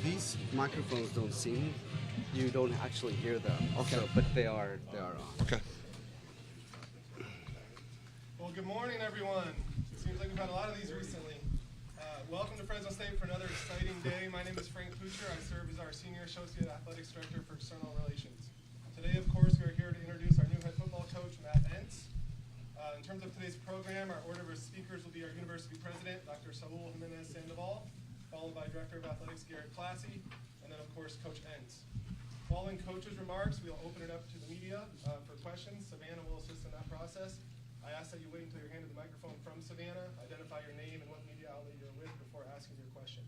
these microphones don't sing. You don't actually hear them. Okay. So, but they are on. Okay. Well, good morning, everyone. It seems like we've had a lot of these recently. Welcome to Fresno State for another exciting day. My name is Frank Kucher. I serve as our Senior Associate Athletics Director for External Relations. Today, of course, we are here to introduce our new head football coach, Matt Entz. In terms of today's program, our order of speakers will be our University President, Dr. Saul Jimenez Sandoval, followed by Director of Athletics, Garrett Classy, and then, of course, Coach Entz. Following Coach's remarks, we'll open it up to the media for questions. Savannah will assist in that process. I ask that you wait until you're handed the microphone from Savannah, identify your name and what media outlet you're with before asking your question.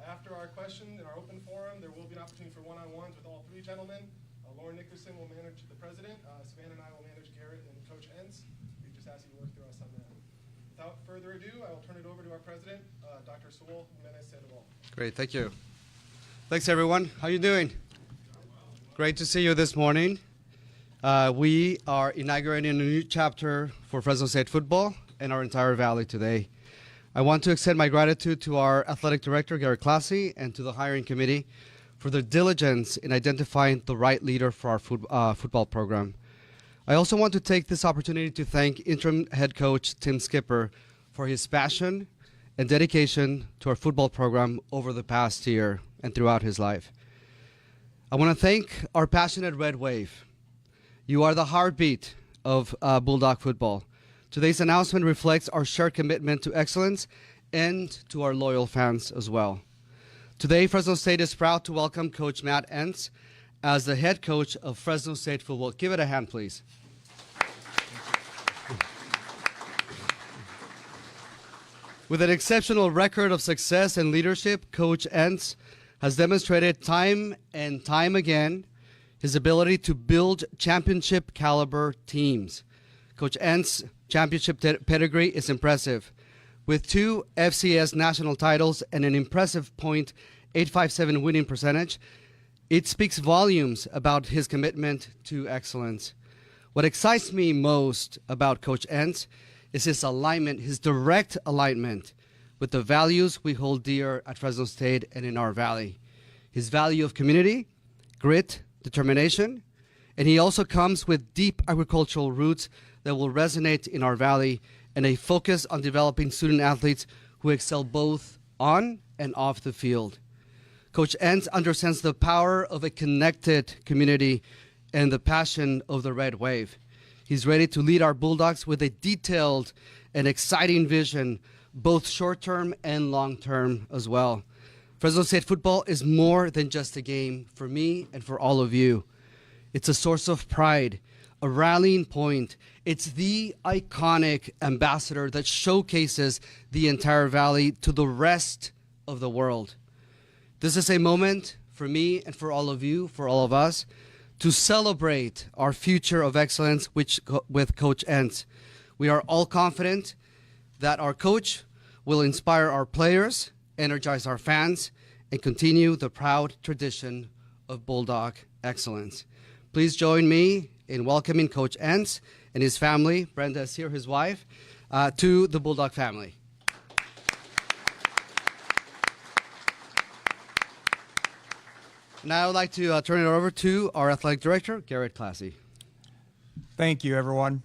After our question in our open forum, there will be an opportunity for one-on-ones with all three gentlemen. Lauren Nickerson will manage the president. Savannah and I will manage Garrett and Coach Entz. We just ask you to work through us on that. Without further ado, I will turn it over to our president, Dr. Saul Jimenez Sandoval. Great, thank you. Thanks, everyone. How you doing? Great to see you this morning. We are inaugurating a new chapter for Fresno State football and our entire valley today. I want to extend my gratitude to our athletic director, Garrett Classy, and to the hiring committee for their diligence in identifying the right leader for our football program. I also want to take this opportunity to thank interim head coach Tim Skipper for his passion and dedication to our football program over the past year and throughout his life. I want to thank our passionate Red Wave. You are the heartbeat of Bulldog football. Today's announcement reflects our shared commitment to excellence and to our loyal fans as well. Today, Fresno State is proud to welcome Coach Matt Entz as the head coach of Fresno State football. Give it a hand, please. With an exceptional record of success and leadership, Coach Entz has demonstrated time and time again his ability to build championship caliber teams. Coach Entz's championship pedigree is impressive. With 2 FCS national titles and an impressive .857 winning percentage, it speaks volumes about his commitment to excellence. What excites me most about Coach Entz is his alignment, his direct alignment with the values we hold dear at Fresno State and in our valley. His value of community, grit, determination, and he also comes with deep agricultural roots that will resonate in our valley and a focus on developing student athletes who excel both on and off the field. Coach Entz understands the power of a connected community and the passion of the Red Wave. He's ready to lead our Bulldogs with a detailed and exciting vision, both short-term and long-term as well. Fresno State football is more than just a game for me and for all of you. It's a source of pride, a rallying point. It's the iconic ambassador that showcases the entire valley to the rest of the world. This is a moment for me and for all of you, for all of us, to celebrate our future of excellence with Coach Entz. We are all confident that our coach will inspire our players, energize our fans, and continue the proud tradition of Bulldog excellence. Please join me in welcoming Coach Entz and his family, Brenda is here, his wife, to the Bulldog family. Now I would like to turn it over to our athletic director, Garrett Classy. Thank you, everyone.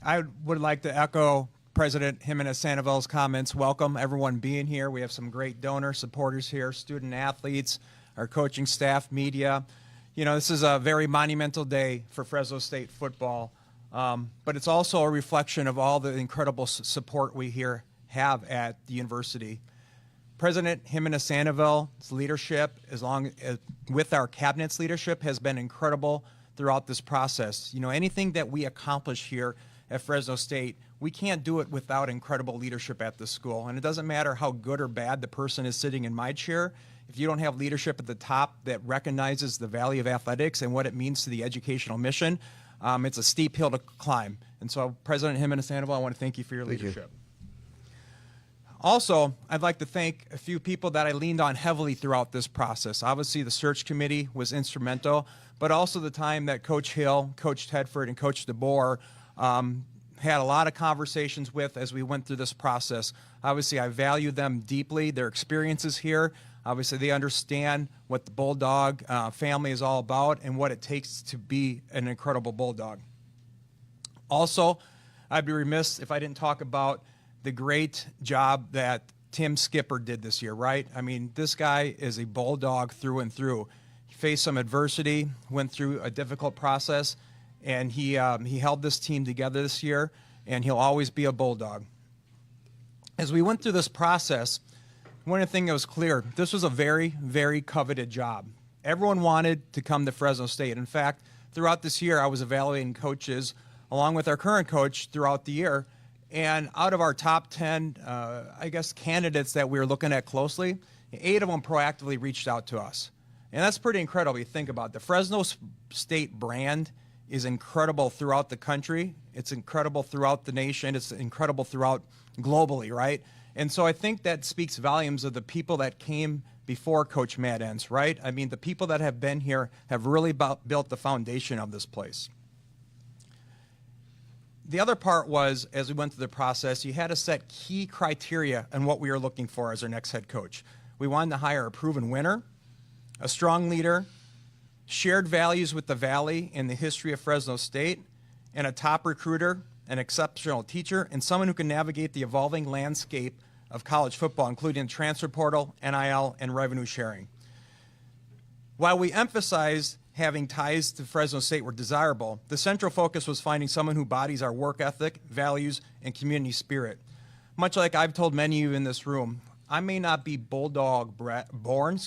I would like to echo President Jimenez Sandoval's comments. Welcome, everyone being here. We have some great donor supporters here, student athletes, our coaching staff, media. You know, this is a very monumental day for Fresno State football, but it's also a reflection of all the incredible support we here have at the university. President Jimenez Sandoval's leadership, with our cabinet's leadership, has been incredible throughout this process. You know, anything that we accomplish here at Fresno State, we can't do it without incredible leadership at the school. And it doesn't matter how good or bad the person is sitting in my chair. If you don't have leadership at the top that recognizes the value of athletics and what it means to the educational mission, it's a steep hill to climb. And so, President Jimenez Sandoval, I want to thank you for your leadership. Also, I'd like to thank a few people that I leaned on heavily throughout this process. Obviously, the search committee was instrumental, but also the time that Coach Hill, Coach Tedford, and Coach DeBoer had a lot of conversations with as we went through this process. Obviously, I value them deeply, their experiences here. Obviously, they understand what the Bulldog family is all about and what it takes to be an incredible Bulldog. Also, I'd be remiss if I didn't talk about the great job that Tim Skipper did this year, right? I mean, this guy is a Bulldog through and through. He faced some adversity, went through a difficult process, and he held this team together this year, and he'll always be a Bulldog. As we went through this process, one of the things that was clear, this was a very, very coveted job. Everyone wanted to come to Fresno State. In fact, throughout this year, I was evaluating coaches along with our current coach throughout the year. And out of our top 10, candidates that we were looking at closely, 8 of them proactively reached out to us. And that's pretty incredible. You think about it. The Fresno State brand is incredible throughout the country. It's incredible throughout the nation. It's incredible throughout globally, right? And so I think that speaks volumes of the people that came before Coach Matt Entz, right? I mean, the people that have been here have really built the foundation of this place. The other part was, as we went through the process, you had to set key criteria on what we were looking for as our next head coach. We wanted to hire a proven winner, a strong leader, shared values with the Valley and the history of Fresno State, and a top recruiter, an exceptional teacher, and someone who can navigate the evolving landscape of college football, including transfer portal, NIL, and revenue sharing. While we emphasized having ties to Fresno State were desirable, the central focus was finding someone who embodies our work ethic, values, and community spirit. Much like I've told many of you in this room, I may not be Bulldog born,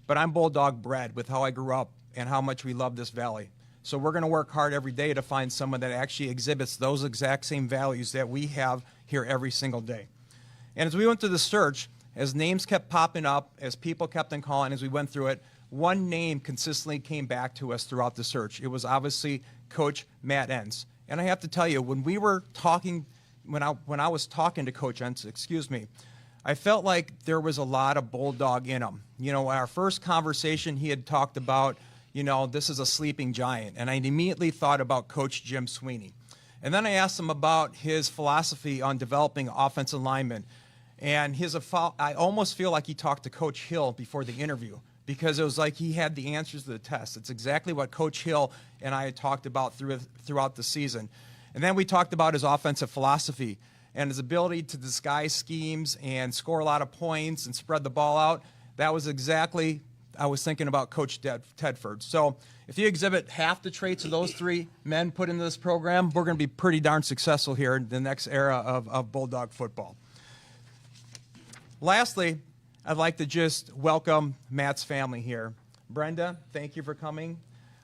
but I'm Bulldog bred with how I grew up and how much we love this Valley. So we're going to work hard every day to find someone that actually exhibits those exact same values that we have here every single day. And as we went through the search, as names kept popping up, as people kept on calling, as we went through it, one name consistently came back to us throughout the search. It was obviously Coach Matt Entz. And I have to tell you, when we were talking, when I was talking to Coach Entz, I felt like there was a lot of Bulldog in him. You know, our first conversation, he had talked about, this is a sleeping giant. And I immediately thought about Coach Jim Sweeney. And then I asked him about his philosophy on developing offensive linemen. And I almost feel like he talked to Coach Hill before the interview, because it was like he had the answers to the test. It's exactly what Coach Hill and I had talked about throughout the season. And then we talked about his offensive philosophy and his ability to disguise schemes and score a lot of points and spread the ball out. That was exactly, I was thinking about Coach Tedford. So if you exhibit half the traits of those 3 men put into this program, we're going to be pretty darn successful here in the next era of Bulldog football. Lastly, I'd like to just welcome Matt's family here. Brenda, thank you for coming.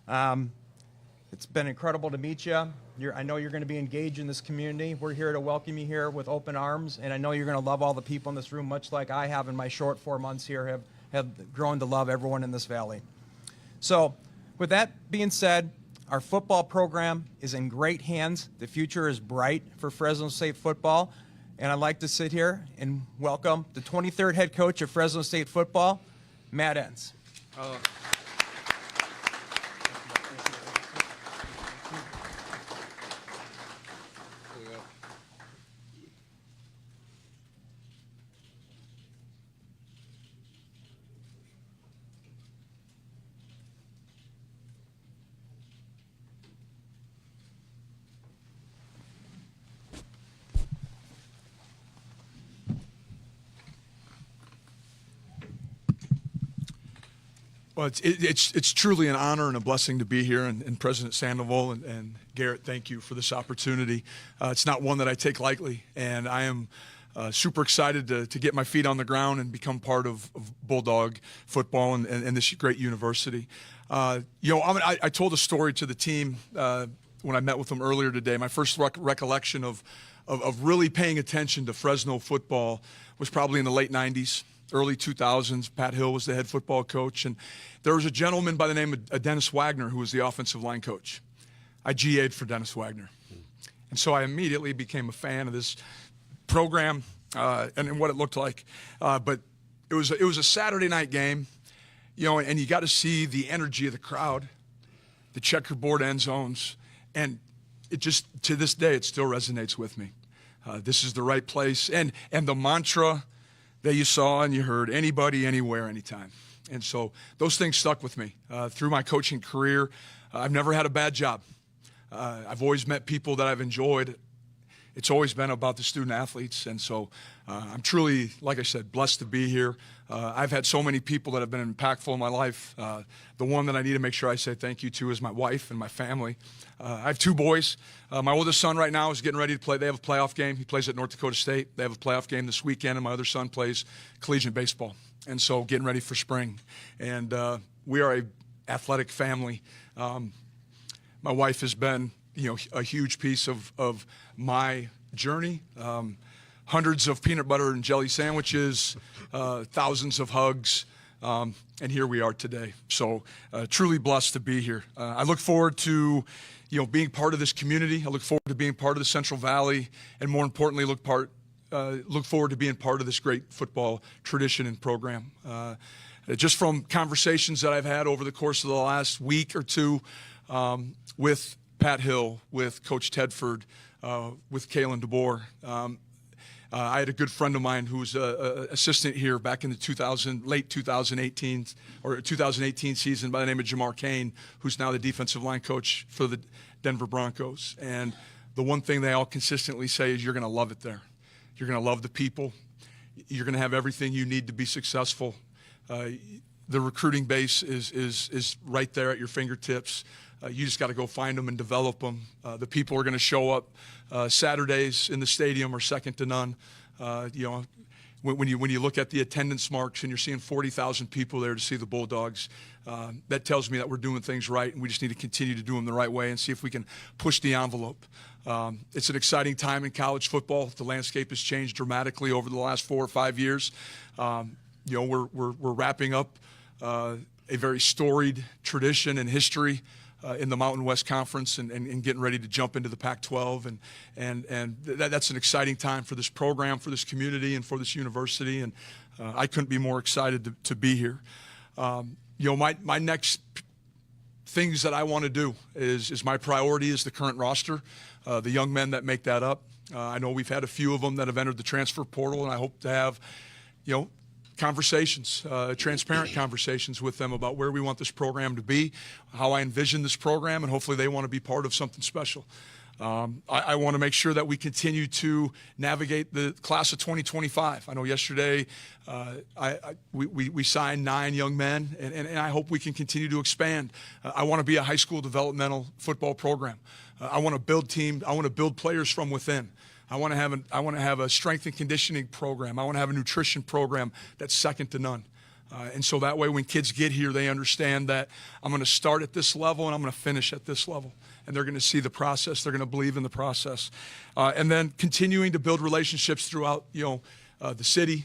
It's been incredible to meet you. I know you're going to be engaged in this community. We're here to welcome you here with open arms, and I know you're going to love all the people in this room, much like I have in my short 4 months here, have grown to love everyone in this valley. So with that being said, our football program is in great hands. The future is bright for Fresno State football. And I'd like to sit here and welcome the 23rd head coach of Fresno State football, Matt Entz. Well, it's truly an honor and a blessing to be here, and President Sandoval and Garrett, thank you for this opportunity. It's not one that I take lightly, and I am super excited to get my feet on the ground and become part of Bulldog football and this great university. I told a story to the team when I met with them earlier today. My first recollection of really paying attention to Fresno football was probably in the late 90s. Early 2000s, Pat Hill was the head football coach, and there was a gentleman by the name of Dennis Wagner who was the offensive line coach. I GA'd for Dennis Wagner. And so I immediately became a fan of this program and what it looked like. But it was a Saturday night game, and you got to see the energy of the crowd, the checkerboard end zones, and it just, to this day, it still resonates with me. This is the right place. And the mantra that you saw and you heard anybody, anywhere, anytime. And so those things stuck with me. Through my coaching career, I've never had a bad job. I've always met people that I've enjoyed. It's always been about the student athletes. And so I'm truly, like I said, blessed to be here. I've had so many people that have been impactful in my life. The one that I need to make sure I say thank you to is my wife and my family. I have 2 boys. My oldest son right now is getting ready to play. They have a playoff game. He plays at North Dakota State. They have a playoff game this weekend, and my other son plays collegiate baseball. And so getting ready for spring. And we are a athletic family. My wife has been, a huge piece of my journey. Hundreds of peanut butter and jelly sandwiches, thousands of hugs, and here we are today. So truly blessed to be here. I look forward to, being part of this community. I look forward to being part of the Central Valley, and more importantly, look forward to being part of this great football tradition and program. Just from conversations that I've had over the course of the last week or two with Pat Hill, with Coach Tedford, with Kalen DeBoer. I had a good friend of mine who was an assistant here back in the late 2018 or 2018 season by the name of Jamar Kane, who's now the defensive line coach for the Denver Broncos. And the one thing they all consistently say is you're going to love it there. You're going to love the people. You're going to have everything you need to be successful. The recruiting base is right there at your fingertips. You just got to go find them and develop them. The people are going to show up. Saturdays in the stadium are second to none. When you look at the attendance marks and you're seeing 40,000 people there to see the Bulldogs, that tells me that we're doing things right, and we just need to continue to do them the right way and see if we can push the envelope. It's an exciting time in college football. The landscape has changed dramatically over the last 4 or 5 years. We're wrapping up a very storied tradition and history in the Mountain West Conference and getting ready to jump into the Pac-12. And that's an exciting time for this program, for this community, and for this university. And I couldn't be more excited to be here. My next things that I want to do is my priority is the current roster, the young men that make that up. I know we've had a few of them that have entered the transfer portal, and I hope to have, conversations, transparent conversations with them about where we want this program to be, how I envision this program, and hopefully they want to be part of something special. I want to make sure that we continue to navigate the class of 2025. I know yesterday we signed 9 young men, and I hope we can continue to expand. I want to be a high school developmental football program. I want to build team. I want to build players from within. I want to have a strength and conditioning program. I want to have a nutrition program that's second to none. And so that way when kids get here, they understand that I'm going to start at this level and I'm going to finish at this level. And they're going to see the process. They're going to believe in the process. And then continuing to build relationships throughout, the city,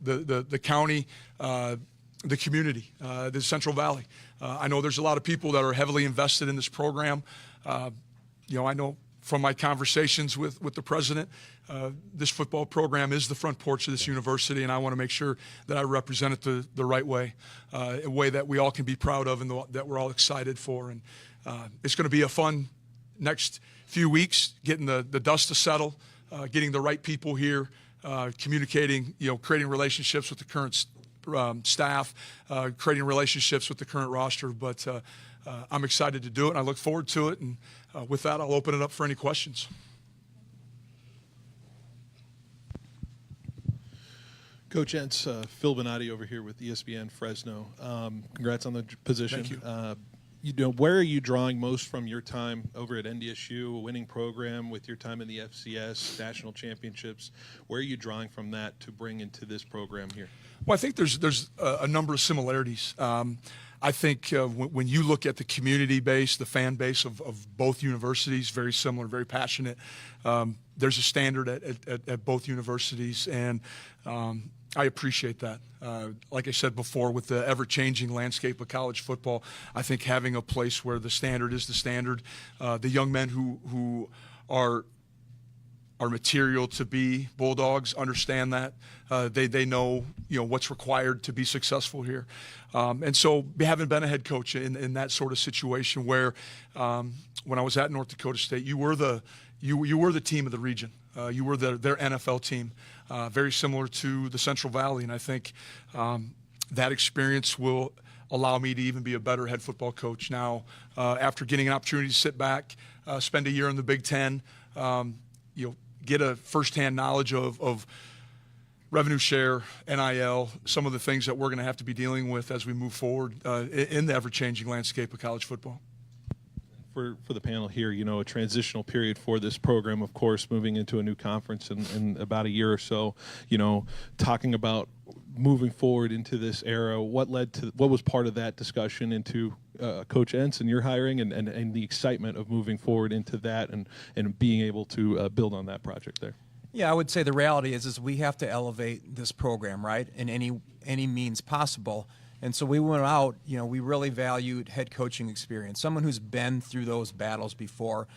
the county, the community, the Central Valley. I know there's a lot of people that are heavily invested in this program. I know from my conversations with the president, this football program is the front porch of this university, and I want to make sure that I represent it the right way, a way that we all can be proud of and that we're all excited for. And it's going to be a fun next few weeks, getting the dust to settle, getting the right people here, communicating, creating relationships with the current staff, creating relationships with the current roster. But I'm excited to do it, and I look forward to it. And with that, I'll open it up for any questions. Coach Entz, Phil Bonatti over here with ESPN Fresno. Congrats on the position. Thank you. Where are you drawing most from your time over at NDSU, a winning program, with your time in the FCS, national championships? Where are you drawing from that to bring into this program here? Well, I think there's a number of similarities. I think when you look at the community base, the fan base of both universities, very similar, very passionate. There's a standard at both universities, and I appreciate that. Like I said before, with the ever-changing landscape of college football, I think having a place where the standard is the standard, the young men who are material to be Bulldogs understand that. They know what's required to be successful here. And so having been a head coach in that sort of situation where when I was at North Dakota State, you were the team of the region. You were their NFL team, very similar to the Central Valley, and I think that experience will allow me to even be a better head football coach now. After getting an opportunity to sit back, spend a year in the Big Ten, get a firsthand knowledge of revenue share, NIL, some of the things that we're going to have to be dealing with as we move forward in the ever-changing landscape of college football. For the panel here, a transitional period for this program, of course, moving into a new conference in about a year or so, talking about moving forward into this era, what was part of that discussion into Coach Entz and your hiring and the excitement of moving forward into that and being able to build on that project there? Yeah, I would say the reality is we have to elevate this program, right, in any means possible. And so we went out, we really valued head coaching experience, someone who's been through those battles before.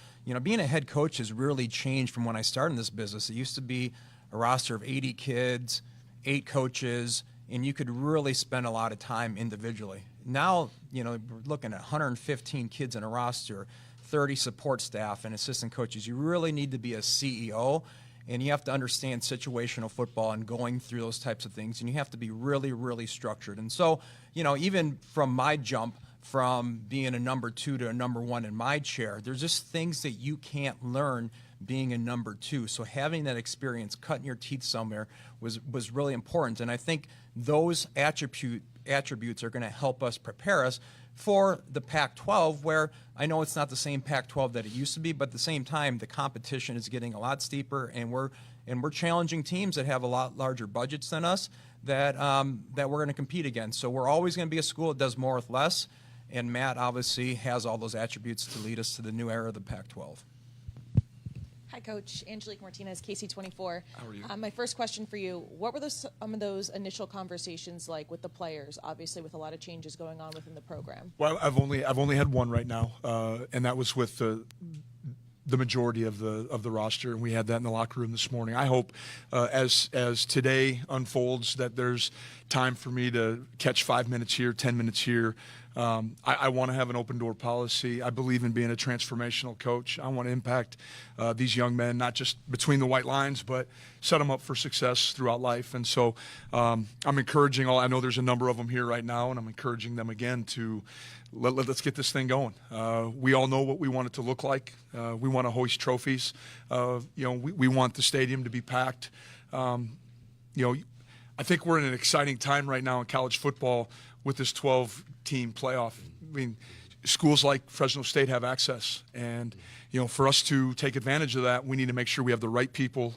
Being a head coach has really changed from when I started in this business. It used to be a roster of 80 kids, 8 coaches, and you could really spend a lot of time individually. Now, we're looking at 115 kids in a roster, 30 support staff and assistant coaches. You really need to be a CEO. And you have to understand situational football and going through those types of things. And you have to be really, really structured. And so, even from my jump from being a number 2 to a number 1 in my chair, there's just things that you can't learn being a number 2. So having that experience, cutting your teeth somewhere was really important. And I think those attributes are going to help us prepare us for the Pac-12, where I know it's not the same Pac-12 that it used to be, but at the same time, the competition is getting a lot steeper, and we're challenging teams that have a lot larger budgets than us that we're going to compete against. So we're always going to be a school that does more with less, and Matt obviously has all those attributes to lead us to the new era of the Pac-12. Hi, Coach. Angelique Martinez, KC24. How are you? My first question for you, what were some of those initial conversations like with the players, obviously with a lot of changes going on within the program? Well, I've only had one right now, and that was with the majority of the roster, and we had that in the locker room this morning. I hope as today unfolds that there's time for me to catch 5 minutes here, 10 minutes here. I want to have an open door policy. I believe in being a transformational coach. I want to impact these young men, not just between the white lines, but set them up for success throughout life. And so I'm encouraging I know there's a number of them here right now, and I'm encouraging them again to let's get this thing going. We all know what we want it to look like. We want to hoist trophies. We want the stadium to be packed. I think we're in an exciting time right now in college football with this 12-team playoff. I mean, schools like Fresno State have access, and for us to take advantage of that, we need to make sure we have the right people,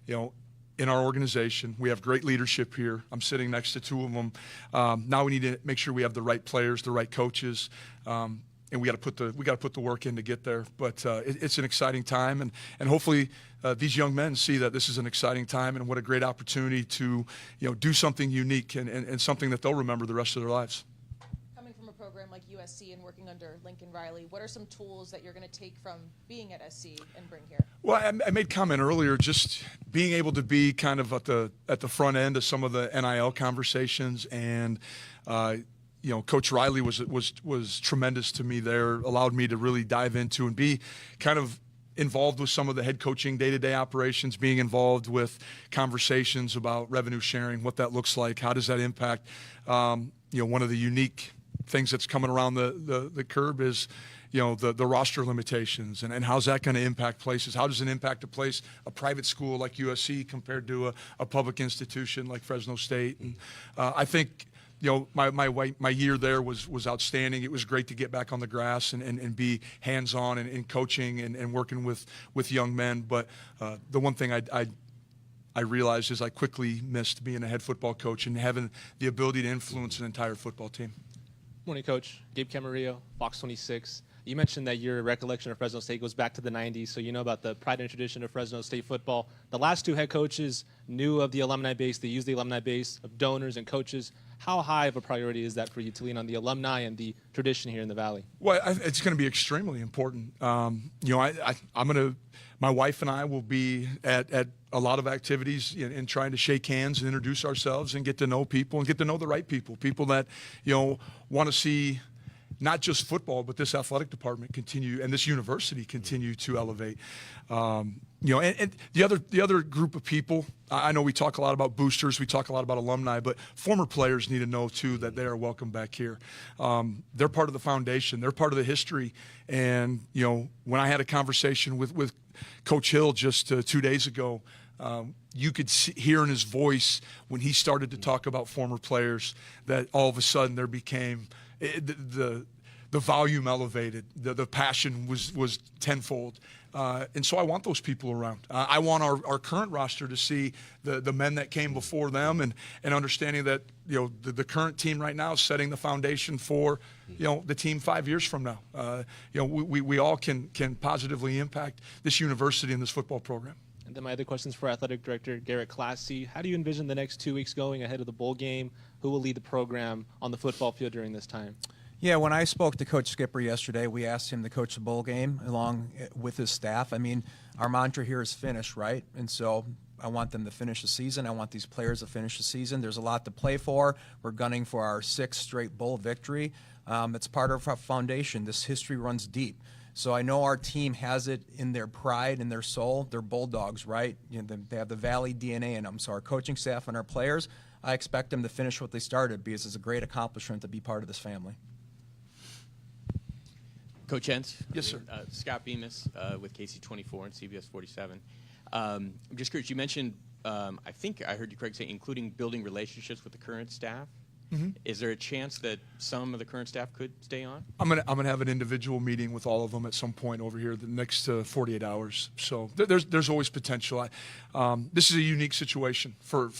in our organization. We have great leadership here. I'm sitting next to 2 of them. Now we need to make sure we have the right players, the right coaches, and we got to put the work in to get there. But it's an exciting time, and hopefully these young men see that this is an exciting time and what a great opportunity to do something unique and something that they'll remember the rest of their lives. Coming from a program like USC and working under Lincoln Riley, what are some tools that you're going to take from being at SC and bring here? Well, I made comment earlier, just being able to be kind of at the front end of some of the NIL conversations, and Coach Riley was tremendous to me there, allowed me to really dive into and be kind of involved with some of the head coaching day-to-day operations, being involved with conversations about revenue sharing, what that looks like, how does that impact. One of the unique things that's coming around the curb is the roster limitations, and how's that going to impact places? How does it impact a private school like USC compared to a public institution like Fresno State? And I think my year there was outstanding. It was great to get back on the grass and be hands-on and coaching and working with young men. But the one thing I realized is I quickly missed being a head football coach and having the ability to influence an entire football team. Morning, Coach. Gabe Camarillo, Fox 26. You mentioned that your recollection of Fresno State goes back to the 90s, so you know about the pride and tradition of Fresno State football. The last 2 head coaches knew of the alumni base. They used the alumni base of donors and coaches. How high of a priority is that for you to lean on the alumni and the tradition here in the Valley? Well, it's going to be extremely important. My wife and I will be at a lot of activities and trying to shake hands and introduce ourselves and get to know people and get to know the right people that want to see not just football, but this athletic department continue and this university continue to elevate. And the other group of people, I know we talk a lot about boosters, we talk a lot about alumni, but former players need to know too that they are welcome back here. They're part of the foundation, they're part of the history. And when I had a conversation with Coach Hill just 2 days ago, you could hear in his voice when he started to talk about former players that all of a sudden there became the volume elevated, the passion was tenfold. And so I want those people around. I want our current roster to see the men that came before them and understanding that the current team right now is setting the foundation for the team 5 years from now. We all can positively impact this university and this football program. And then my other questions for Athletic Director Garrett Classy. How do you envision the next 2 weeks going ahead of the bowl game? Who will lead the program on the football field during this time? Yeah, when I spoke to Coach Skipper yesterday, we asked him to coach the bowl game along with his staff. I mean, our mantra here is finish, right? And so I want them to finish the season. I want these players to finish the season. There's a lot to play for. We're gunning for our 6th straight bowl victory. It's part of our foundation. This history runs deep. So I know our team has it in their pride and their soul. They're Bulldogs, right? They have the Valley DNA in them. So our coaching staff and our players, I expect them to finish what they started because it's a great accomplishment to be part of this family. Coach Entz. Yes, sir. Scott Bemis with KC24 and CBS 47. I'm just curious, you mentioned, I think I heard you correctly say, including building relationships with the current staff. Mm-hmm. Is there a chance that some of the current staff could stay on? I'm gonna have an individual meeting with all of them at some point over here the next 48 hours. So there's always potential. This is a unique situation for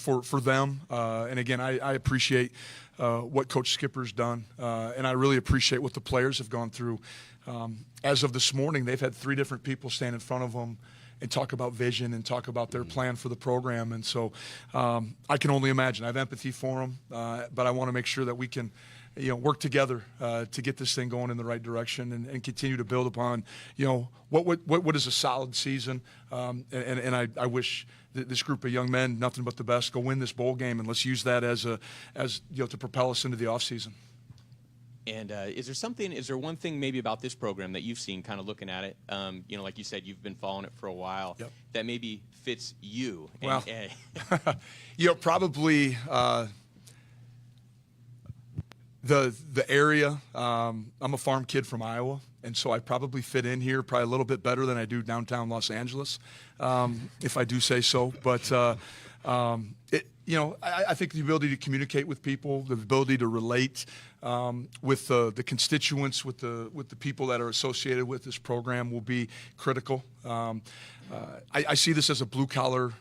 them, and again, I appreciate what Coach Skipper's done, and I really appreciate what the players have gone through. As of this morning, they've had 3 different people stand in front of them and talk about vision and talk about their plan for the program. And so I can only imagine. I have empathy for them, but I want to make sure that we can work together to get this thing going in the right direction and continue to build upon, what is a solid season. And I wish this group of young men nothing but the best. Go win this bowl game, and let's use that as to propel us into the offseason. And is there one thing maybe about this program that you've seen kind of looking at it, like you said, you've been following it for a while, yep, that maybe fits you? Well, probably the area. I'm a farm kid from Iowa, and so I probably fit in here probably a little bit better than I do downtown Los Angeles, if I do say so. But I think the ability to communicate with people, the ability to relate with the constituents, with the people that are associated with this program will be critical. I see this as a blue-collar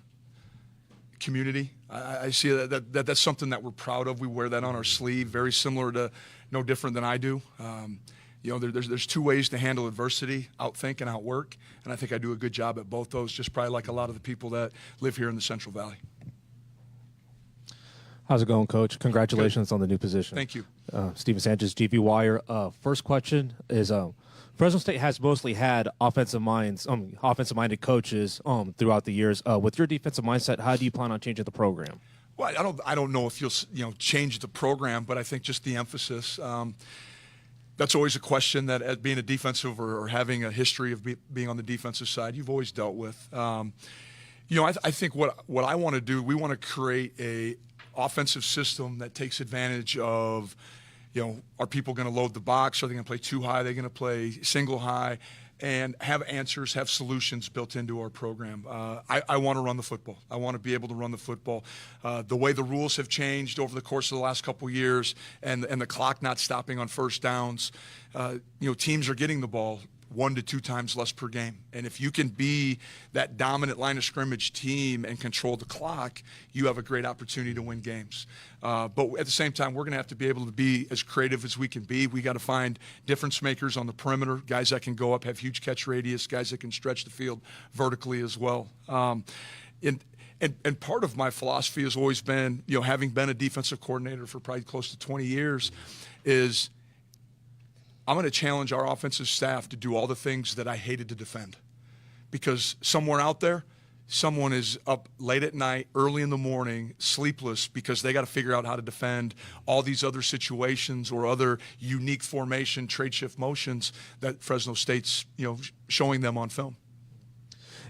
community. I see that's something that we're proud of. We wear that on our sleeve, very similar to, no different than I do. There's 2 ways to handle adversity: outthink and outwork. And I think I do a good job at both those, just probably like a lot of the people that live here in the Central Valley. How's it going, Coach? Congratulations on the new position. Thank you. Steven Sanchez, GV Wire. First question is, Fresno State has mostly had offensive-minded coaches throughout the years. With your defensive mindset, how do you plan on changing the program? Well, I don't know if you'll change the program, but I think just the emphasis. That's always a question that, as being a defensive or having a history of being on the defensive side, you've always dealt with. I think what I want to do, we want to create a offensive system that takes advantage of, are people going to load the box? Are they going to play too high? Are they going to play single high? And have answers, have solutions built into our program. I want to run the football. I want to be able to run the football. The way the rules have changed over the course of the last couple of years, and the clock not stopping on first downs, teams are getting the ball 1 to 2 times less per game. And if you can be that dominant line of scrimmage team and control the clock, you have a great opportunity to win games. But at the same time, we're going to have to be able to be as creative as we can be. We got to find difference makers on the perimeter, guys that can go up, have huge catch radius, guys that can stretch the field vertically as well. And part of my philosophy has always been, having been a defensive coordinator for probably close to 20 years, is I'm going to challenge our offensive staff to do all the things that I hated to defend. Because somewhere out there, someone is up late at night, early in the morning, sleepless because they got to figure out how to defend all these other situations or other unique formation, trade shift motions that Fresno State's, showing them on film.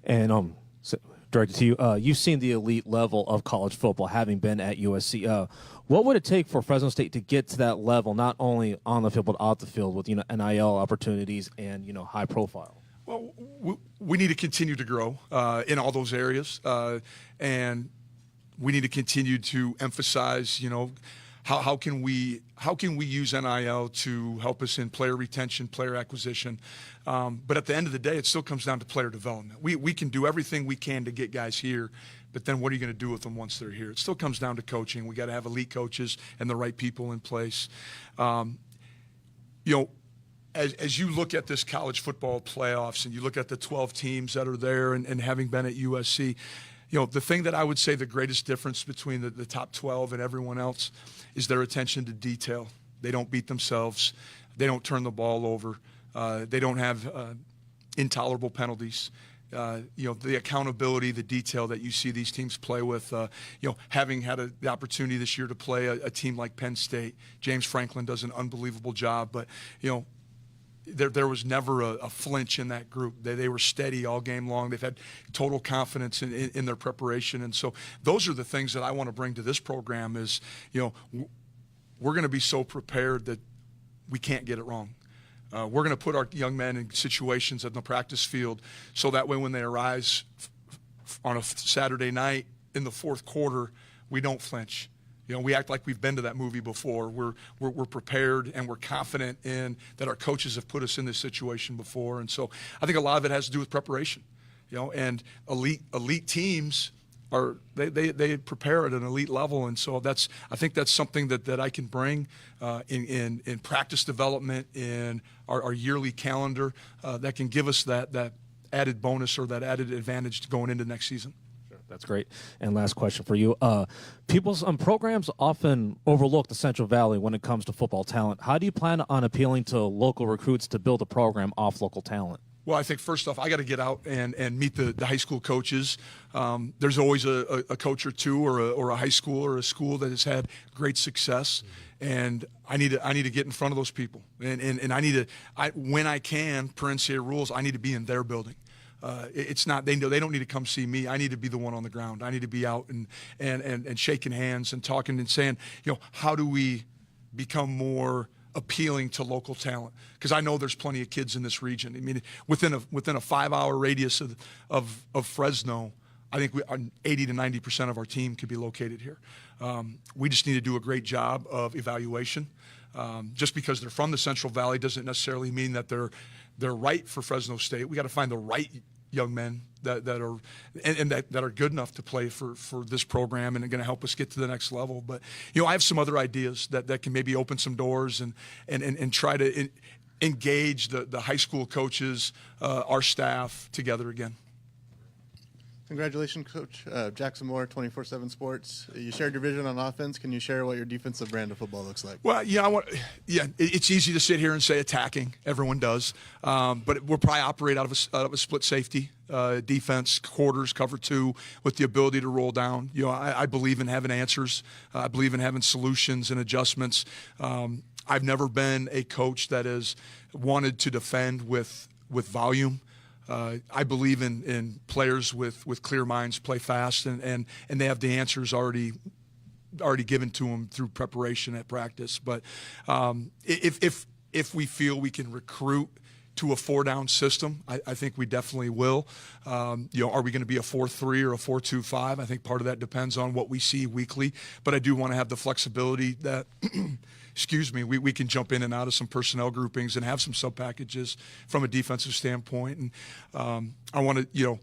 And so directed to you, you've seen the elite level of college football, having been at USC. What would it take for Fresno State to get to that level, not only on the field but off the field, with NIL opportunities and high profile? Well, we need to continue to grow in all those areas, and we need to continue to emphasize, how can we use NIL to help us in player retention, player acquisition. But at the end of the day, it still comes down to player development. We can do everything we can to get guys here, but then what are you going to do with them once they're here? It still comes down to coaching. We got to have elite coaches and the right people in place. As you look at this college football playoffs and you look at the 12 teams that are there and having been at USC, the thing that I would say the greatest difference between the top 12 and everyone else is their attention to detail. They don't beat themselves. They don't turn the ball over. They don't have intolerable penalties. The accountability, the detail that you see these teams play with, having had the opportunity this year to play a team like Penn State. James Franklin does an unbelievable job, but, there was never a flinch in that group. They were steady all game long. They've had total confidence in their preparation. And so those are the things that I want to bring to this program is, we're going to be so prepared that we can't get it wrong. We're going to put our young men in situations in the practice field so that way when they arise on a Saturday night in the fourth quarter, we don't flinch. We act like we've been to that movie before. We're prepared and we're confident in that our coaches have put us in this situation before. And so I think a lot of it has to do with preparation. And elite teams they prepare at an elite level, and so I think that's something that I can bring in practice development, in our yearly calendar that can give us that added bonus or that added advantage going into next season. That's great. And last question for you. People's programs often overlook the Central Valley when it comes to football talent. How do you plan on appealing to local recruits to build a program off local talent? Well, I think first off, I got to get out and meet the high school coaches. There's always a coach or two or a high school or a school that has had great success. And I need to get in front of those people. And when I can, per NCAA rules, I need to be in their building. It's not they don't need to come see me. I need to be the one on the ground. I need to be out and shaking hands and talking and saying, how do we become more appealing to local talent? Because I know there's plenty of kids in this region. I mean, within a 5-hour radius of Fresno, I think 80 to 90% of our team could be located here. We just need to do a great job of evaluation. Just because they're from the Central Valley doesn't necessarily mean that they're right for Fresno State. We got to find the right young men that are good enough to play for this program and are going to help us get to the next level. But I have some other ideas that can maybe open some doors and try to engage the high school coaches, our staff together again. Congratulations, Coach. Jackson Moore, 24/7 Sports. You shared your vision on offense. Can you share what your defensive brand of football looks like? Well, it's easy to sit here and say attacking. Everyone does. But we'll probably operate out of a split safety defense, quarters, cover two, with the ability to roll down. I believe in having answers. I believe in having solutions and adjustments. I've never been a coach that has wanted to defend with volume. I believe in players with clear minds play fast, and they have the answers already given to them through preparation at practice. But if we feel we can recruit to a 4-down system, I think we definitely will. Are we going to be a 4-3 or a 4-2-5? I think part of that depends on what we see weekly. But I do want to have the flexibility that we can jump in and out of some personnel groupings and have some sub packages from a defensive standpoint. And I want to,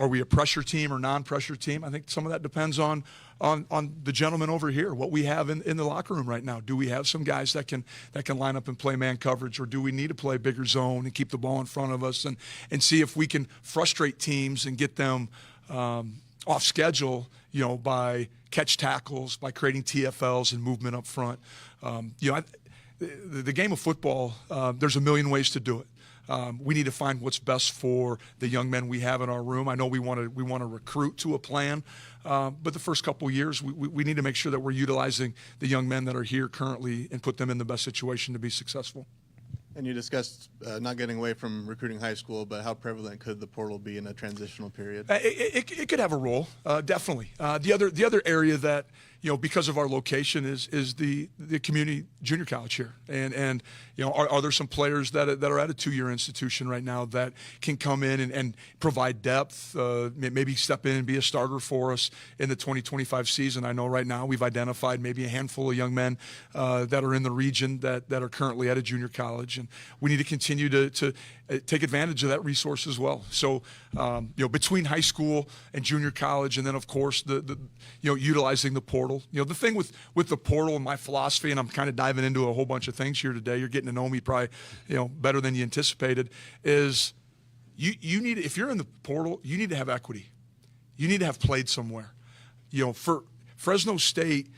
are we a pressure team or non-pressure team? I think some of that depends on the gentleman over here, what we have in the locker room right now. Do we have some guys that can line up and play man coverage, or do we need to play bigger zone and keep the ball in front of us and see if we can frustrate teams and get them off schedule, by catch tackles, by creating TFLs and movement up front. The game of football, there's a million ways to do it. we need to find what's best for the young men we have in our room. I know we want to recruit to a plan, but the first couple of years, we need to make sure that we're utilizing the young men that are here currently and put them in the best situation to be successful. And you discussed not getting away from recruiting high school, but how prevalent could the portal be in a transitional period? It could have a role, definitely. The other area that, because of our location is the community junior college here, and are there some players that are at a 2-year institution right now that can come in and provide depth, maybe step in and be a starter for us in the 2025 season? I know right now we've identified maybe a handful of young men that are in the region that are currently at a junior college, and we need to continue to take advantage of that resource as well. So, between high school and junior college, and then of course the utilizing the portal. The thing with the portal and my philosophy, and I'm kind of diving into a whole bunch of things here today. You're getting to know me probably, better than you anticipated. Is you need, if you're in the portal, you need to have equity. You need to have played somewhere. For Fresno State,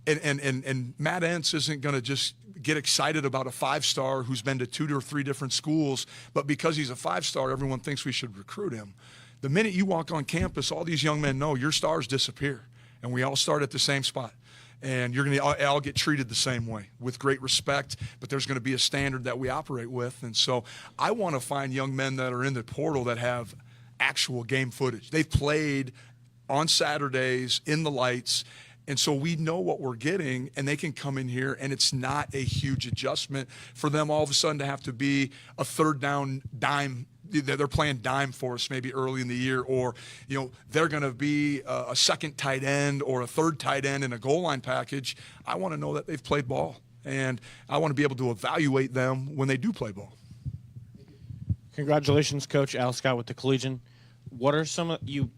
and Matt Entz isn't going to just get excited about a 5-star who's been to 2 or 3 different schools, but because he's a 5-star, everyone thinks we should recruit him. The minute you walk on campus, all these young men know your stars disappear, and we all start at the same spot. And you're going to all get treated the same way with great respect, but there's going to be a standard that we operate with. And so I want to find young men that are in the portal that have actual game footage. They've played on Saturdays in the lights, and so we know what we're getting, and they can come in here, and it's not a huge adjustment for them all of a sudden to have to be a third down dime. They're playing dime for us maybe early in the year, or they're going to be a second tight end or a third tight end in a goal line package. I want to know that they've played ball, and I want to be able to evaluate them when they do play ball. Congratulations, Coach Al Scott with the Collegian. What are some of you?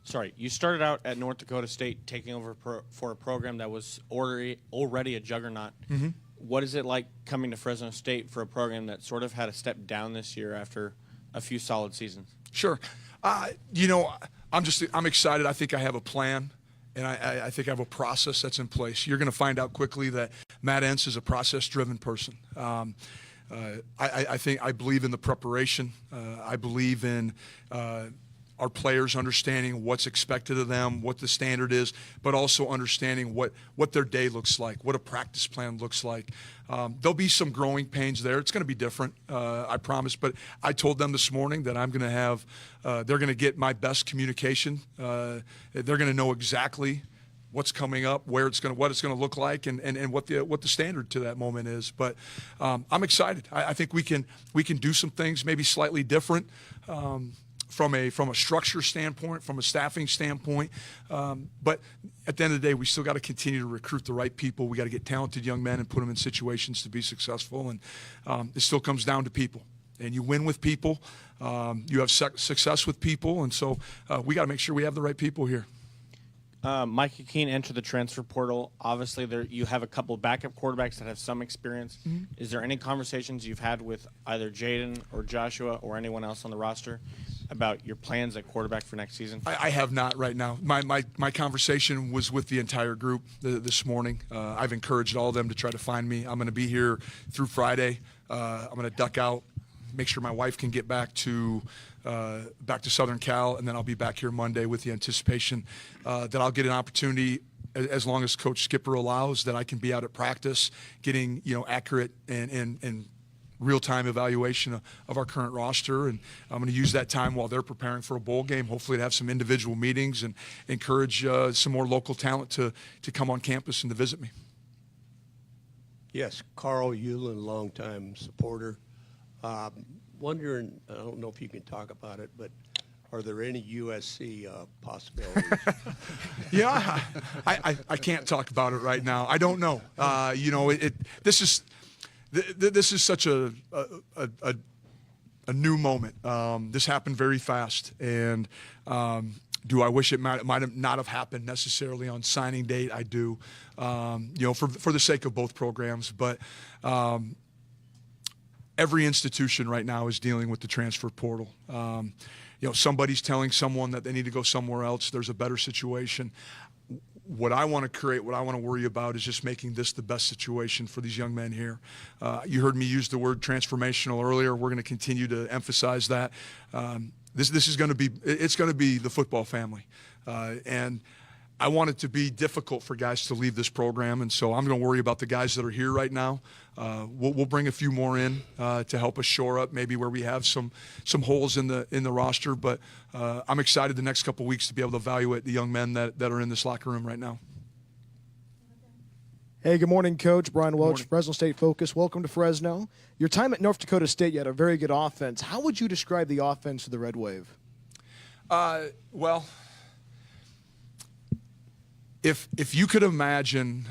Sorry, you started out at North Dakota State taking over for a program that was already a juggernaut. Mm-hmm. What is it like coming to Fresno State for a program that sort of had a step down this year after a few solid seasons? Sure. I'm excited. I think I have a plan, and I think I have a process that's in place. You're going to find out quickly that Matt Entz is a process-driven person. I believe in the preparation. I believe in our players understanding what's expected of them, what the standard is, but also understanding what their day looks like, what a practice plan looks like. There'll be some growing pains there. It's going to be different, I promise. But I told them this morning that I'm going to have, they're going to get my best communication. They're going to know exactly what's coming up, what it's going to look like, and what the standard to that moment is. But I'm excited. I think we can do some things maybe slightly different. From a structure standpoint, from a staffing standpoint, but at the end of the day, we still got to continue to recruit the right people. We got to get talented young men and put them in situations to be successful, and it still comes down to people. And you win with people, you have success with people, and so we got to make sure we have the right people here. Mike Keene entered the transfer portal. Obviously, you have a couple of backup quarterbacks that have some experience. Mm-hmm. Is there any conversations you've had with either Jaden or Joshua or anyone else on the roster about your plans at quarterback for next season? I have not right now. My conversation was with the entire group this morning. I've encouraged all of them to try to find me. I'm going to be here through Friday. I'm going to duck out, make sure my wife can get back to Southern Cal, and then I'll be back here Monday with the anticipation that I'll get an opportunity, as long as Coach Skipper allows, that I can be out at practice, getting accurate and real-time evaluation of our current roster, and I'm going to use that time while they're preparing for a bowl game, hopefully to have some individual meetings and encourage some more local talent to come on campus and to visit me. Yes, Carl Euland, longtime supporter. Wondering, I don't know if you can talk about it, but are there any USC possibilities? Yeah, I can't talk about it right now. I don't know. This is such a new moment. This happened very fast, and do I wish it might have not have happened necessarily on signing date? I do, for the sake of both programs, but. Every institution right now is dealing with the transfer portal. Somebody's telling someone that they need to go somewhere else. There's a better situation. what I want to create, what I want to worry about is just making this the best situation for these young men here. You heard me use the word transformational earlier. We're going to continue to emphasize that. This is going to be, it's going to be the football family. And I want it to be difficult for guys to leave this program, and so I'm going to worry about the guys that are here right now. We'll bring a few more in to help us shore up maybe where we have some holes in the roster, but I'm excited the next couple weeks to be able to evaluate the young men that are in this locker room right now. Hey, good morning, Coach. Brian Welch, Fresno State Focus. Welcome to Fresno. Your time at North Dakota State, you had a very good offense. How would you describe the offense of the Red Wave? Well, if you could imagine,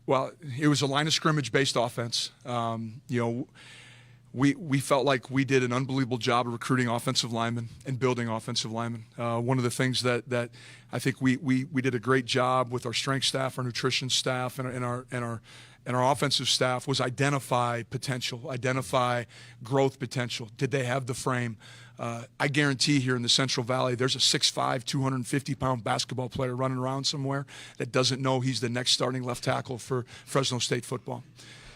well, it was a line of scrimmage based offense. We felt like we did an unbelievable job of recruiting offensive linemen and building offensive linemen. One of the things that I think we did a great job with our strength staff, our nutrition staff, and our offensive staff was identify potential, identify growth potential. Did they have the frame? I guarantee here in the Central Valley, there's a 6'5", 250-pound basketball player running around somewhere that doesn't know he's the next starting left tackle for Fresno State football.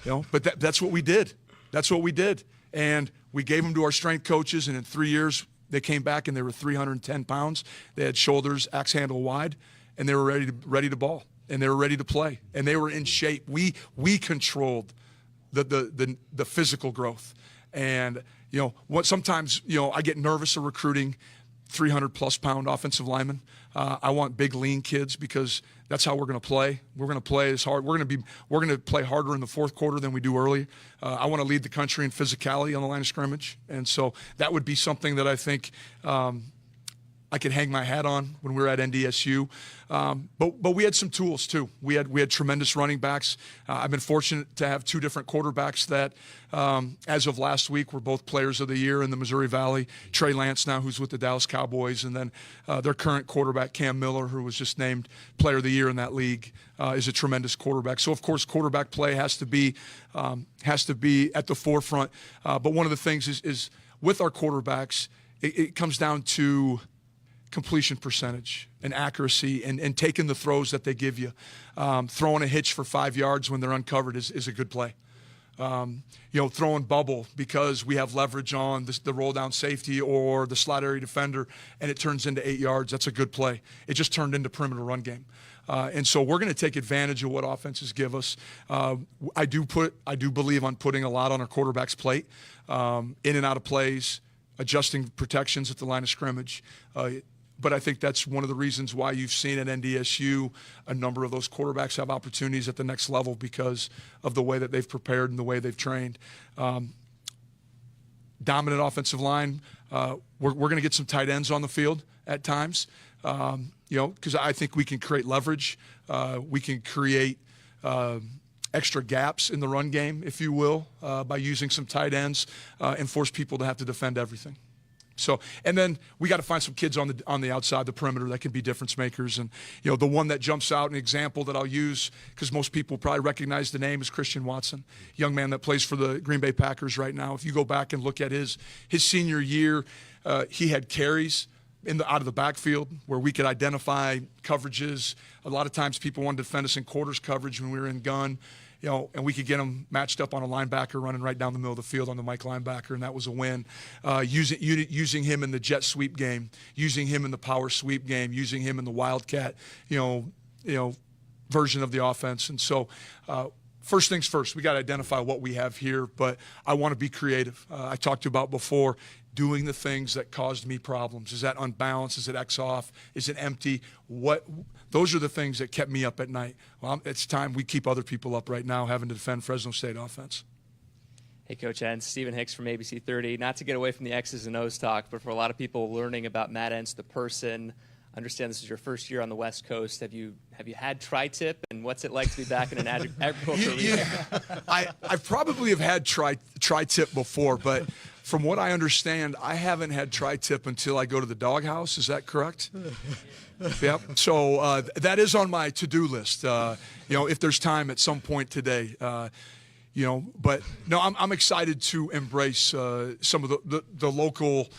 But that's what we did. That's what we did. And we gave them to our strength coaches, and in 3 years, they came back and they were 310 pounds. They had shoulders axe handle wide, and they were ready to ball, and they were ready to play, and they were in shape. We controlled the physical growth. And sometimes I get nervous of recruiting 300-plus pound offensive linemen. I want big, lean kids because that's how we're going to play. We're going to play as hard. We're going to play harder in the fourth quarter than we do early. I want to lead the country in physicality on the line of scrimmage, and so that would be something that I think I could hang my hat on when we were at NDSU. But we had some tools too. We had tremendous running backs. I've been fortunate to have two different quarterbacks that, as of last week, were both players of the year in the Missouri Valley. Trey Lance now, who's with the Dallas Cowboys, and then their current quarterback, Cam Miller, who was just named player of the year in that league, is a tremendous quarterback. So of course, quarterback play has to be at the forefront. But one of the things is with our quarterbacks, it comes down to completion percentage and accuracy and taking the throws that they give you. Throwing a hitch for 5 yards when they're uncovered is a good play. Throwing bubble because we have leverage on the roll down safety or the slot area defender and it turns into 8 yards. That's a good play. It just turned into perimeter run game. And so we're going to take advantage of what offenses give us. I do believe on putting a lot on our quarterback's plate, in and out of plays, adjusting protections at the line of scrimmage. But I think that's one of the reasons why you've seen at NDSU a number of those quarterbacks have opportunities at the next level because of the way that they've prepared and the way they've trained. Dominant offensive line. We're going to get some tight ends on the field at times, because I think we can create leverage. We can create extra gaps in the run game, if you will, by using some tight ends and force people to have to defend everything. So, and then we got to find some kids on the outside, the perimeter, that can be difference makers. And the one that jumps out, an example that I'll use because most people probably recognize the name, is Christian Watson, young man that plays for the Green Bay Packers right now. If you go back and look at his senior year, he had carries out of the backfield where we could identify coverages. A lot of times people wanted to defend us in quarters coverage when we were in gun. And we could get them matched up on a linebacker running right down the middle of the field on the Mike linebacker, and that was a win. Using him in the jet sweep game, using him in the power sweep game, using him in the wildcat, version of the offense. And so, first things first, we got to identify what we have here. But I want to be creative. I talked about before doing the things that caused me problems. Is that unbalanced? Is it X off? Is it empty? Those are the things that kept me up at night. Well, it's time we keep other people up right now having to defend Fresno State offense. Hey, Coach Entz, Stephen Hicks from ABC 30. Not to get away from the X's and O's talk, but for a lot of people learning about Matt Entz, the person, I understand this is your first year on the West Coast. Have you had tri-tip, and what's it like to be back in an agricultural region? I probably have had tri-tip before, but from what I understand, I haven't had tri-tip until I go to the doghouse. Is that correct? Yep. So that is on my to-do list. If there's time at some point today. But no, I'm excited to embrace some of the local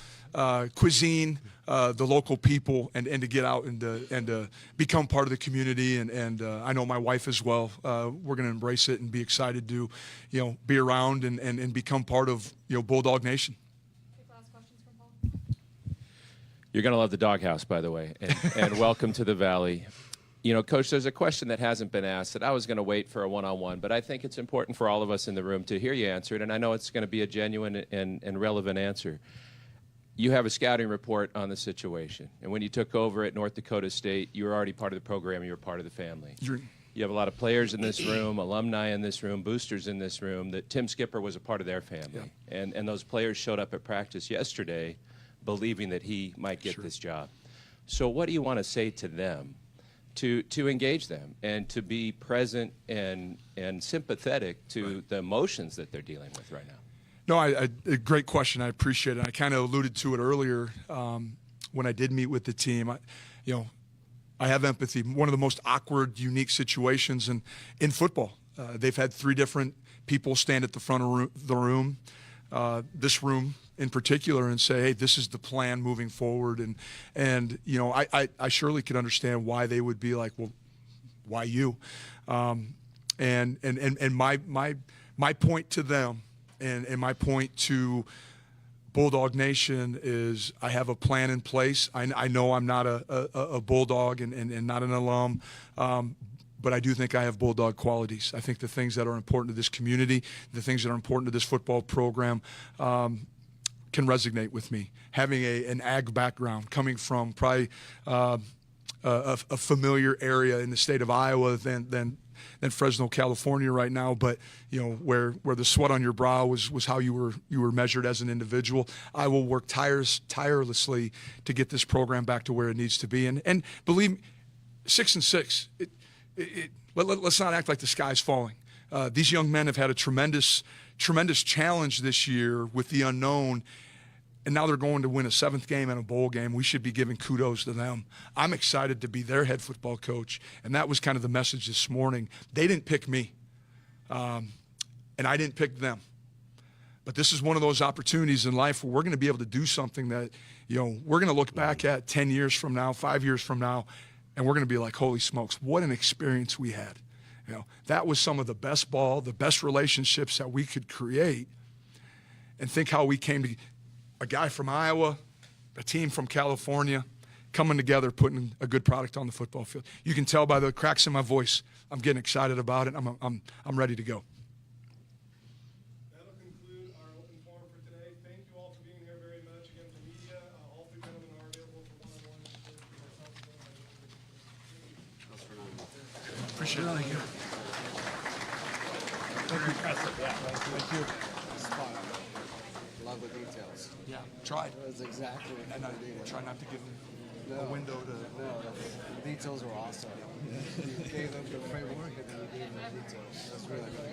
cuisine, the local people, and to get out and to become part of the community. And I know my wife as well. We're going to embrace it and be excited to, be around and become part of, Bulldog Nation. You're going to love the doghouse, by the way, and welcome to the Valley. Coach, there's a question that hasn't been asked that I was going to wait for a one-on-one, but I think it's important for all of us in the room to hear you answer it, and I know it's going to be a genuine and relevant answer. You have a scouting report on the situation, and when you took over at North Dakota State, you were already part of the program, you were part of the family. You have a lot of players in this room, alumni in this room, boosters in this room, that Tim Skipper was a part of their family, and those players showed up at practice yesterday believing that he might get this job. So what do you want to say to them to engage them and to be present and sympathetic to the emotions that they're dealing with right now? No, a great question. I appreciate it. I kind of alluded to it earlier when I did meet with the team. I have empathy. One of the most awkward, unique situations in football. They've had 3 different people stand at the front of the room, this room in particular, and say, hey, this is the plan moving forward. And I surely could understand why they would be like, well, why you? And my point to them and my point to Bulldog Nation is I have a plan in place. I know I'm not a Bulldog and not an alum, but I do think I have Bulldog qualities. I think the things that are important to this community, the things that are important to this football program, can resonate with me. Having an ag background, coming from probably a familiar area in the state of Iowa than Fresno, California right now, but where the sweat on your brow was how you were measured as an individual. I will work tirelessly to get this program back to where it needs to be. And believe me, 6-6. Let's not act like the sky's falling. These young men have had a tremendous challenge this year with the unknown, and now they're going to win a 7th game and a bowl game. We should be giving kudos to them. I'm excited to be their head football coach, and that was kind of the message this morning. They didn't pick me, and I didn't pick them. But this is one of those opportunities in life where we're going to be able to do something that, we're going to look back at 10 years from now, 5 years from now, and we're going to be like, holy smokes, what an experience we had. That was some of the best ball, the best relationships that we could create. And think how we came to a guy from Iowa, a team from California, coming together, putting a good product on the football field. You can tell by the cracks in my voice, I'm getting excited about it. I'm ready to go. That'll conclude our open forum for today. Thank you all for being here very much. Again, the media, all 3 gentlemen are available for one-on-one. Appreciate it. Thank you. Very impressive. Yeah. Thank you. Spot on. Love the details. Yeah, tried. That's exactly what and I try not to give them a window to. No, the details were awesome. You gave them the framework and then you gave them the details. That's really good.